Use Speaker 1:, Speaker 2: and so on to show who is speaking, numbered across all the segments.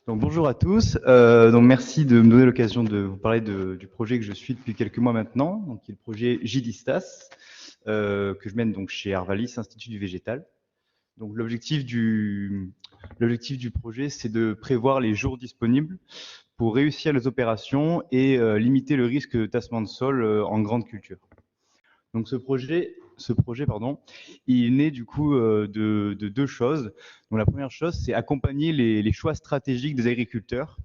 Speaker 1: Donc bonjour à tous. Donc merci de me donner l'occasion de vous parler du projet que je suis depuis quelques mois maintenant, donc qui est le projet JDistas, que je mène donc chez Arvalis, Institut du Végétal. Donc l'objectif du projet, c'est de prévoir les jours disponibles pour réussir les opérations et limiter le risque de tassement de sol en grande culture. Donc ce projet, pardon, il est né du coup de deux choses. Donc la première chose, c'est accompagner les choix stratégiques des agriculteurs.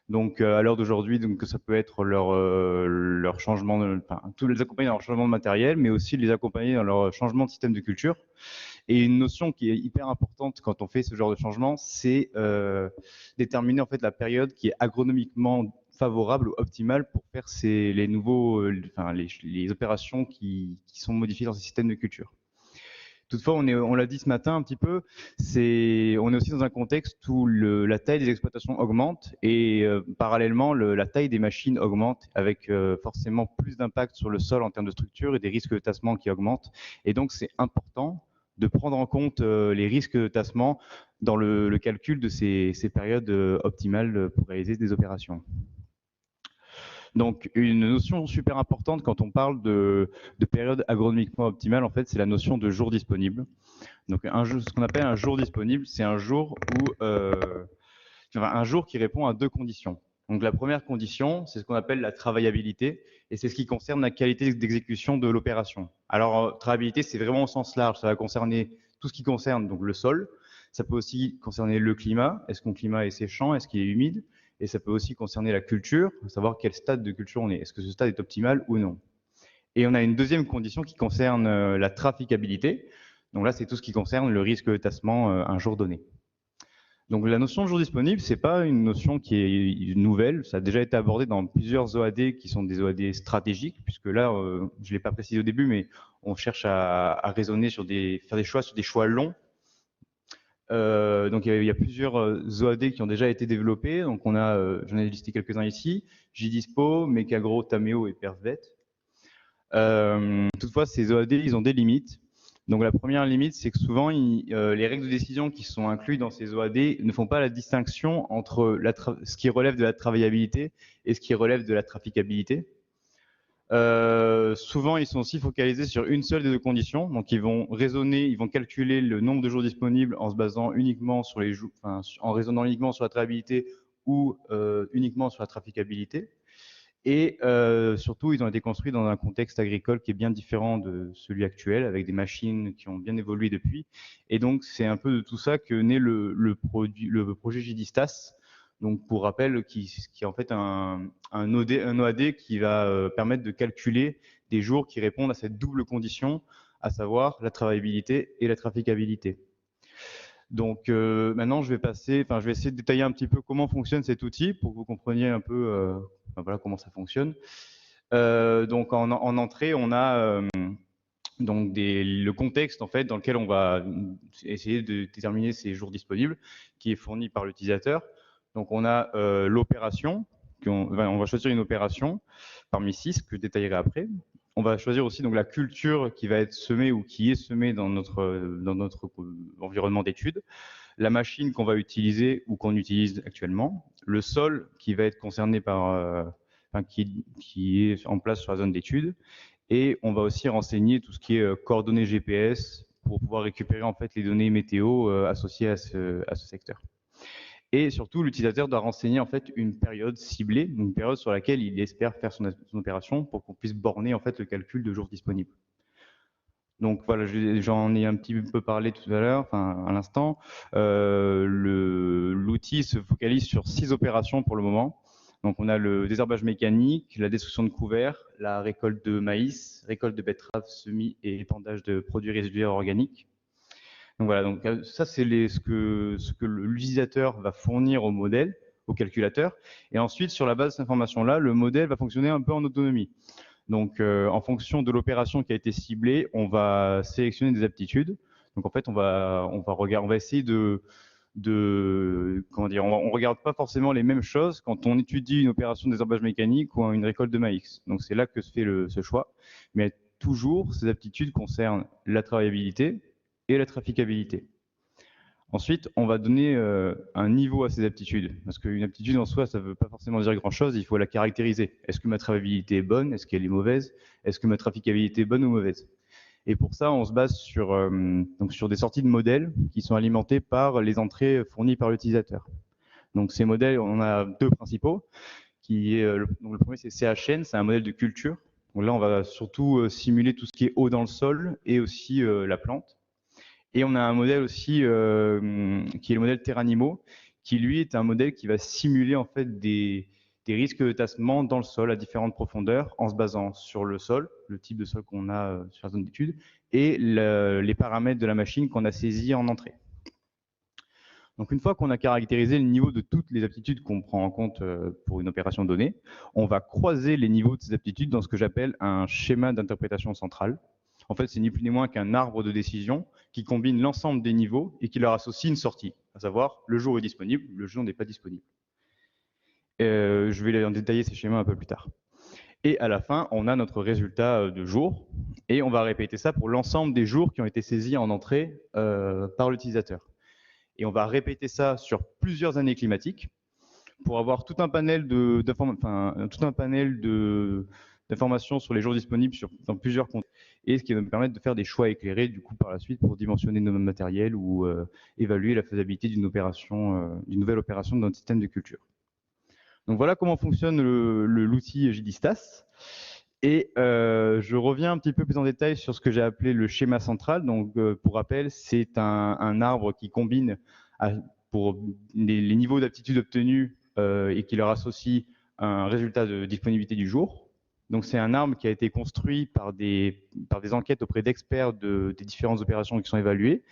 Speaker 1: Donc à l'heure d'aujourd'hui, donc ça peut être leur changement, enfin tous les accompagner dans leur changement de matériel, mais aussi les accompagner dans leur changement de système de culture. Et une notion qui est hyper importante quand on fait ce genre de changement, c'est déterminer en fait la période qui est agronomiquement favorable ou optimale pour faire les nouveaux, enfin les opérations qui sont modifiées dans ces systèmes de culture. Toutefois, on l'a dit ce matin un petit peu, on est aussi dans un contexte où la taille des exploitations augmente et parallèlement la taille des machines augmente avec forcément plus d'impact sur le sol en termes de structure et des risques de tassement qui augmentent. Et donc c'est important de prendre en compte les risques de tassement dans le calcul de ces périodes optimales pour réaliser des opérations. Donc, une notion super importante quand on parle de période agronomiquement optimale, en fait, c'est la notion de jour disponible. Donc, ce qu'on appelle un jour disponible, c'est un jour un jour qui répond à deux conditions. Donc, la première condition, c'est ce qu'on appelle la travaillabilité, et c'est ce qui concerne la qualité d'exécution de l'opération. Alors, travaillabilité, c'est vraiment au sens large. Ça va concerner tout ce qui concerne donc le sol. Ça peut aussi concerner le climat. Est-ce que le climat est séchant? Est-ce qu'il est humide? Et ça peut aussi concerner la culture, savoir quel stade de culture on est. Est-ce que ce stade est optimal ou non? Et on a une deuxième condition qui concerne la traficabilité. Donc là, c'est tout ce qui concerne le risque de tassement un jour donné. Donc la notion de jour disponible, c'est pas une notion qui est nouvelle. Ça a déjà été abordé dans plusieurs OAD qui sont des OAD stratégiques, puisque là, je l'ai pas précisé au début, mais on cherche à raisonner faire des choix sur des choix longs. Donc il y a plusieurs OAD qui ont déjà été développés. Donc j'en ai listé quelques-uns ici: JDispo, Mecagro, Tameo et Perfvet. Toutefois, ces OAD, ils ont des limites. Donc la première limite, c'est que souvent, les règles de décision qui sont incluses dans ces OAD ne font pas la distinction entre ce qui relève de la travaillabilité et ce qui relève de la traficabilité. Souvent, ils sont aussi focalisés sur une seule des deux conditions. Donc, ils vont calculer le nombre de jours disponibles en se basant uniquement sur en raisonnant uniquement sur la travaillabilité ou uniquement sur la traficabilité. Et surtout, ils ont été construits dans un contexte agricole qui est bien différent de celui actuel, avec des machines qui ont bien évolué depuis. Et donc, c'est un peu de tout ça que naît le projet JDistas. Donc, pour rappel, qui est en fait un OAD qui va permettre de calculer des jours qui répondent à cette double condition, à savoir la travaillabilité et la traficabilité. Donc maintenant, je vais essayer de détailler un petit peu comment fonctionne cet outil pour que vous compreniez un peu voilà, comment ça fonctionne. Donc en entrée, on a donc le contexte en fait dans lequel on va essayer de déterminer ces jours disponibles, qui est fourni par l'utilisateur. Donc on a l'opération, on va choisir une opération parmi 6 que je détaillerai après. On va choisir aussi donc la culture qui va être semée ou qui est semée dans notre environnement d'étude, la machine qu'on va utiliser ou qu'on utilise actuellement, le sol qui va être concerné qui est en place sur la zone d'étude, et on va aussi renseigner tout ce qui est coordonnées GPS pour pouvoir récupérer en fait les données météo associées à ce secteur. Et surtout, l'utilisateur doit renseigner en fait une période ciblée, une période sur laquelle il espère faire son opération pour qu'on puisse borner en fait le calcul de jours disponibles. Donc voilà, j'en ai un petit peu parlé tout à l'heure, enfin à l'instant. L'outil se focalise sur 6 opérations pour le moment. Donc on a le désherbage mécanique, la destruction de couverts, la récolte de maïs, récolte de betteraves, semis et épandage de produits résiduaires organiques. Donc voilà, donc ça c'est ce que l'utilisateur va fournir au modèle, au calculateur, et ensuite sur la base de cette information-là, le modèle va fonctionner un peu en autonomie. Donc en fonction de l'opération qui a été ciblée, on va sélectionner des aptitudes. Donc en fait, on va essayer on regarde pas forcément les mêmes choses quand on étudie une opération de désherbage mécanique ou une récolte de maïs. Donc c'est là que se fait ce choix. Mais toujours, ces aptitudes concernent la travaillabilité et la traficabilité. Ensuite, on va donner un niveau à ces aptitudes, parce qu'une aptitude en soi, ça ne veut pas forcément dire grand-chose, il faut la caractériser. Est-ce que ma travaillabilité est bonne? Est-ce qu'elle est mauvaise? Est-ce que ma traficabilité est bonne ou mauvaise? Et pour ça, on se base donc sur des sorties de modèles qui sont alimentés par les entrées fournies par l'utilisateur. Donc ces modèles, on a deux principaux. Donc le premier, c'est CHN, c'est un modèle de culture. Donc là, on va surtout simuler tout ce qui est eau dans le sol et aussi la plante. Et on a un modèle aussi qui est le modèle Terranimo, qui lui est un modèle qui va simuler en fait des risques de tassement dans le sol à différentes profondeurs en se basant sur le sol, le type de sol qu'on a sur la zone d'étude, et les paramètres de la machine qu'on a saisis en entrée. Donc une fois qu'on a caractérisé le niveau de toutes les aptitudes qu'on prend en compte pour une opération donnée, on va croiser les niveaux de ces aptitudes dans ce que j'appelle un schéma d'interprétation centrale. En fait, c'est ni plus ni moins qu'un arbre de décision qui combine l'ensemble des niveaux et qui leur associe une sortie, à savoir le jour est disponible, le jour n'est pas disponible. Je vais en détailler ces schémas un peu plus tard. Et à la fin, on a notre résultat de jour et on va répéter ça pour l'ensemble des jours qui ont été saisis en entrée par l'utilisateur. Et on va répéter ça sur plusieurs années climatiques pour avoir tout un panel d'informations sur les jours disponibles dans plusieurs contextes, et ce qui va nous permettre de faire des choix éclairés du coup par la suite pour dimensionner nos matériels ou évaluer la faisabilité d'une nouvelle opération dans notre système de culture. Donc voilà comment fonctionne l'outil JDistas. Et je reviens un petit peu plus en détail sur ce que j'ai appelé le schéma central. Donc, pour rappel, c'est un arbre qui combine pour les niveaux d'aptitude obtenus et qui leur associe un résultat de disponibilité du jour. Donc, c'est un arbre qui a été construit par des enquêtes auprès d'experts des différentes opérations qui sont évaluées.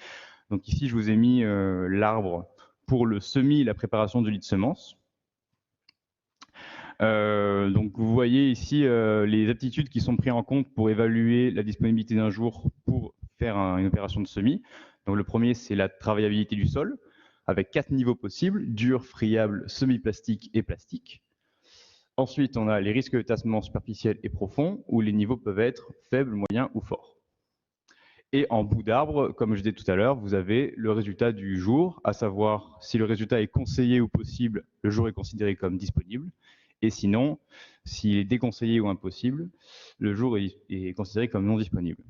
Speaker 1: Donc ici, je vous ai mis l'arbre pour le semis et la préparation du lit de semences. Donc vous voyez ici les aptitudes qui sont prises en compte pour évaluer la disponibilité d'un jour pour faire une opération de semis. Donc le premier, c'est la travaillabilité du sol, avec 4 niveaux possibles, dur, friable, semi-plastique et plastique. Ensuite, on a les risques de tassement superficiel et profond, où les niveaux peuvent être faibles, moyens ou forts. Et en bout d'arbre, comme je disais tout à l'heure, vous avez le résultat du jour, à savoir si le résultat est conseillé ou possible, le jour est considéré comme disponible. Et sinon, s'il est déconseillé ou impossible, le jour est considéré comme non disponible.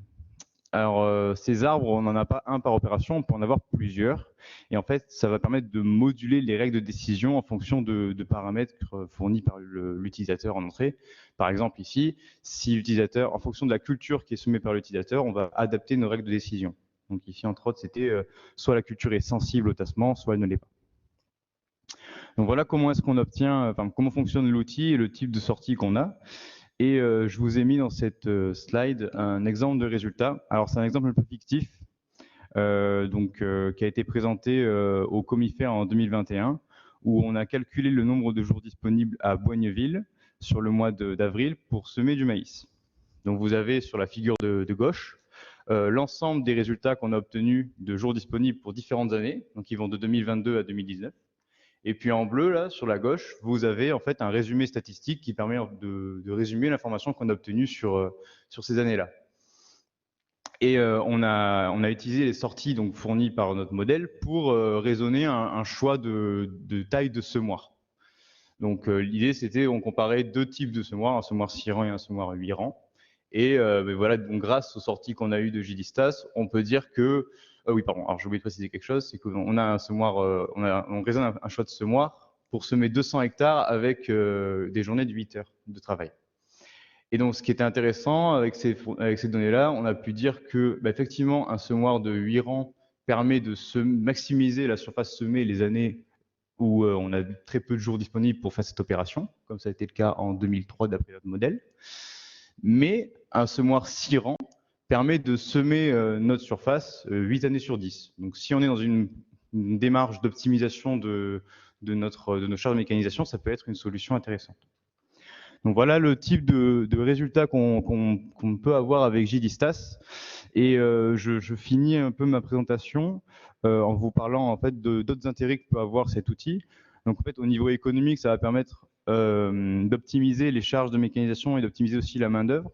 Speaker 1: Alors, ces arbres, on n'en a pas un par opération, on peut en avoir plusieurs. Et en fait, ça va permettre de moduler les règles de décision en fonction de paramètres fournis par l'utilisateur en entrée. Par exemple, ici, si l'utilisateur, en fonction de la culture qui est semée par l'utilisateur, on va adapter nos règles de décision. Donc ici, entre autres, c'était soit la culture est sensible au tassement, soit elle ne l'est pas. Donc voilà comment est-ce qu'on obtient, comment fonctionne l'outil et le type de sortie qu'on a. Et je vous ai mis dans cette slide un exemple de résultat. Alors c'est un exemple un peu fictif, qui a été présenté au Comifère en 2021, où on a calculé le nombre de jours disponibles à Boigneville sur le mois d'avril pour semer du maïs. Donc vous avez sur la figure de gauche l'ensemble des résultats qu'on a obtenus de jours disponibles pour différentes années, donc ils vont de 2022 à 2019. Et puis en bleu, là, sur la gauche, vous avez en fait un résumé statistique qui permet de résumer l'information qu'on a obtenue sur ces années-là. Et on a utilisé les sorties donc, fournies par notre modèle pour raisonner un choix de taille de semoir. Donc l'idée, c'était on comparait deux types de semoirs, un semoir 6 rangs et un semoir 8 rangs. Et voilà, donc, grâce aux sorties qu'on a eues de JDistas, on peut dire que oui, pardon. Alors, j'ai oublié de préciser quelque chose, c'est qu'on a un semoir, on raisonne un choix de semoir pour semer 200 hectares avec des journées de 8 heures de travail. Et donc, ce qui était intéressant avec ces données-là, on a pu dire que, effectivement, un semoir de 8 rangs permet de maximiser la surface semée les années où on a très peu de jours disponibles pour faire cette opération, comme ça a été le cas en 2003 d'après notre modèle. Mais un semoir 6 rangs permet de semer notre surface 8 années sur 10. Donc si on est dans une démarche d'optimisation de nos charges de mécanisation, ça peut être une solution intéressante. Donc voilà le type de résultats qu'on peut avoir avec JDistas. Et je finis un peu ma présentation en vous parlant en fait d'autres intérêts que peut avoir cet outil. Donc en fait au niveau économique, ça va permettre d'optimiser les charges de mécanisation et d'optimiser aussi la main-d'œuvre.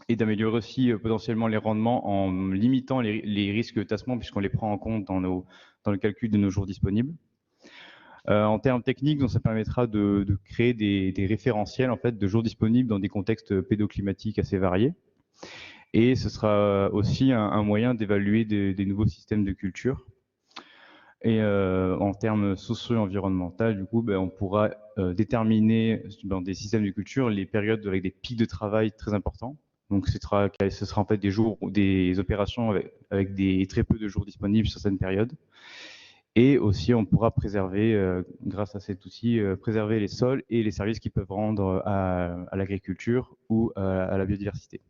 Speaker 1: et d'améliorer aussi potentiellement les rendements en limitant les risques de tassement puisqu'on les prend en compte dans le calcul de nos jours disponibles. En termes techniques, donc, ça permettra de créer des référentiels en fait, de jours disponibles dans des contextes pédoclimatiques assez variés. Et ce sera aussi un moyen d'évaluer des nouveaux systèmes de culture. Et en termes socio-environnementaux, du coup, on pourra déterminer dans des systèmes de culture les périodes avec des pics de travail très importants. Donc, ce sera en fait des jours, des opérations avec très peu de jours disponibles sur certaines périodes. Et aussi, on pourra préserver, grâce à cet outil, préserver les sols et les services qu'ils peuvent rendre à l'agriculture ou à la biodiversité.